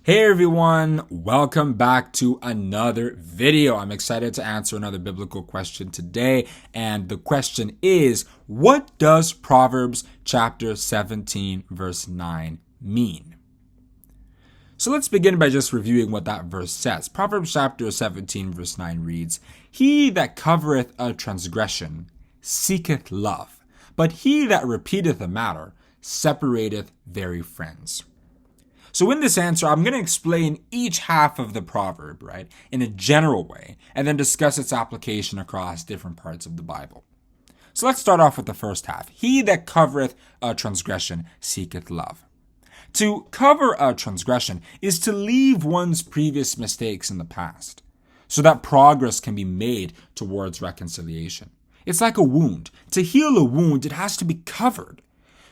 Hey everyone, welcome back to another video. I'm excited to answer another biblical question today. And the question is, what does Proverbs chapter 17 verse 9 mean? So let's begin by just reviewing what that verse says. Proverbs chapter 17 verse 9 reads, "He that covereth a transgression seeketh love, but he that repeateth a matter separateth very friends." So in this answer, I'm going to explain each half of the proverb, right, in a general way, and then discuss its application across different parts of the Bible. So let's start off with the first half. He that covereth a transgression seeketh love. To cover a transgression is to leave one's previous mistakes in the past, so that progress can be made towards reconciliation. It's like a wound. To heal a wound, it has to be covered,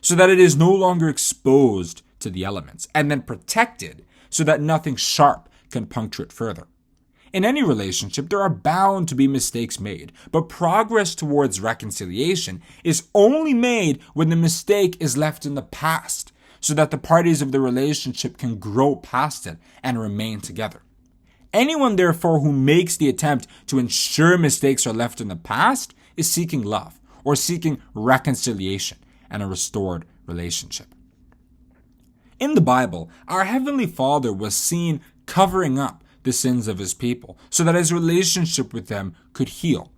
so that it is no longer exposed to the elements, and then protected so that nothing sharp can puncture it further. In any relationship, there are bound to be mistakes made, but progress towards reconciliation is only made when the mistake is left in the past, so that the parties of the relationship can grow past it and remain together. Anyone, therefore, who makes the attempt to ensure mistakes are left in the past is seeking love, or seeking reconciliation and a restored relationship. In the Bible, our Heavenly Father was seen covering up the sins of His people so that His relationship with them could heal.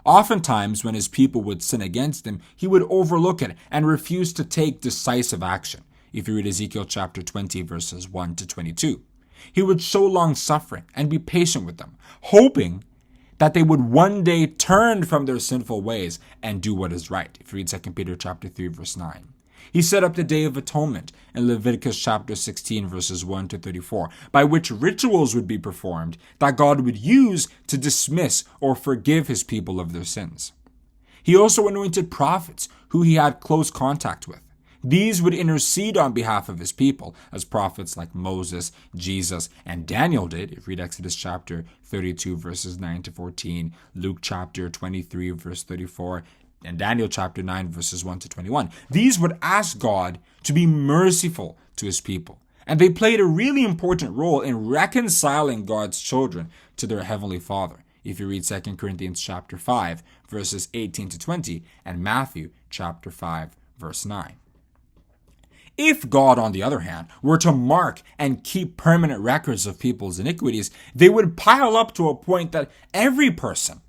Oftentimes, when His people would sin against Him, He would overlook it and refuse to take decisive action. If you read Ezekiel chapter 20, verses 1 to 22. He would show long suffering and be patient with them, hoping that they would one day turn from their sinful ways and do what is right. If you read 2 Peter chapter 3, verse 9. He set up the Day of Atonement in Leviticus chapter 16 verses 1 to 34, by which rituals would be performed that God would use to dismiss or forgive His people of their sins. He also anointed prophets who He had close contact with. These would intercede on behalf of His people, as prophets like Moses, Jesus, and Daniel did. If you read Exodus chapter 32 verses 9 to 14, Luke chapter 23 verse 34, and Daniel chapter 9 verses 1 to 21. These would ask God to be merciful to His people. And they played a really important role in reconciling God's children to their Heavenly Father. If you read 2 Corinthians chapter 5 verses 18 to 20 and Matthew chapter 5 verse 9. If God, on the other hand, were to mark and keep permanent records of people's iniquities, they would pile up to a point that every person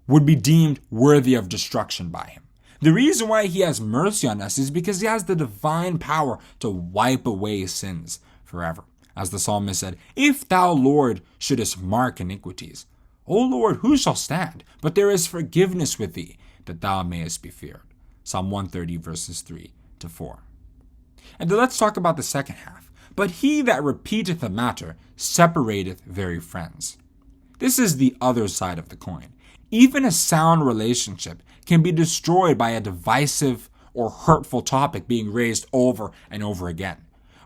would be deemed worthy of destruction by Him. The reason why He has mercy on us is because He has the divine power to wipe away sins forever. As the psalmist said, "If thou, Lord, shouldest mark iniquities, O Lord, who shall stand? But there is forgiveness with Thee, that Thou mayest be feared." Psalm 130 verses 3 to 4. And then let's talk about the second half. "But he that repeateth a matter separateth very friends." This is the other side of the coin. Even a sound relationship can be destroyed by a divisive or hurtful topic being raised over and over again.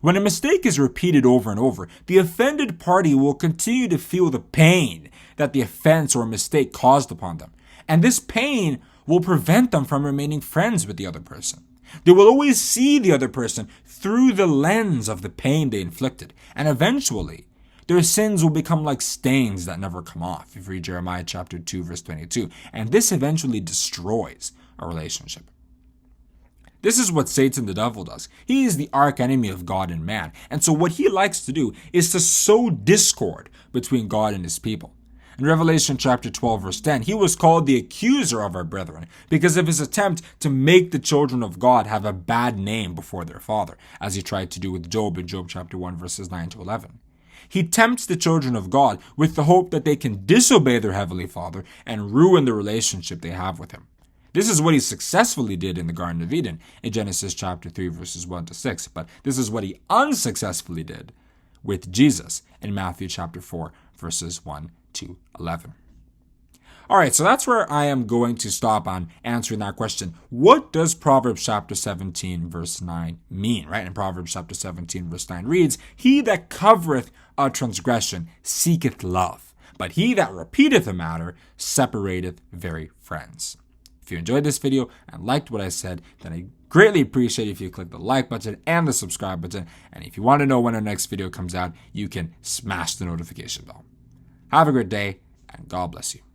When a mistake is repeated over and over, the offended party will continue to feel the pain that the offense or mistake caused upon them. And this pain will prevent them from remaining friends with the other person. They will always see the other person through the lens of the pain they inflicted, and eventually their sins will become like stains that never come off. If you read Jeremiah chapter 2 verse 22, and this eventually destroys a relationship. This is what Satan the devil does. He is the arch enemy of God and man, and so what he likes to do is to sow discord between God and His people. In Revelation chapter 12 verse 10, he was called the accuser of our brethren because of his attempt to make the children of God have a bad name before their Father, as he tried to do with Job in Job chapter 1 verses 9 to 11. He tempts the children of God with the hope that they can disobey their Heavenly Father and ruin the relationship they have with Him. This is what he successfully did in the Garden of Eden in Genesis chapter 3 verses 1 to 6, but this is what he unsuccessfully did with Jesus in Matthew chapter 4 verses 1 to 11. Alright, so that's where I am going to stop on answering that question. What does Proverbs chapter 17 verse 9 mean? Right? In Proverbs chapter 17 verse 9 reads, "He that covereth a transgression seeketh love, but he that repeateth a matter separateth very friends." If you enjoyed this video and liked what I said, then I Greatly appreciate if you click the like button and the subscribe button. And if you want to know when our next video comes out, you can smash the notification bell. Have a great day, and God bless you.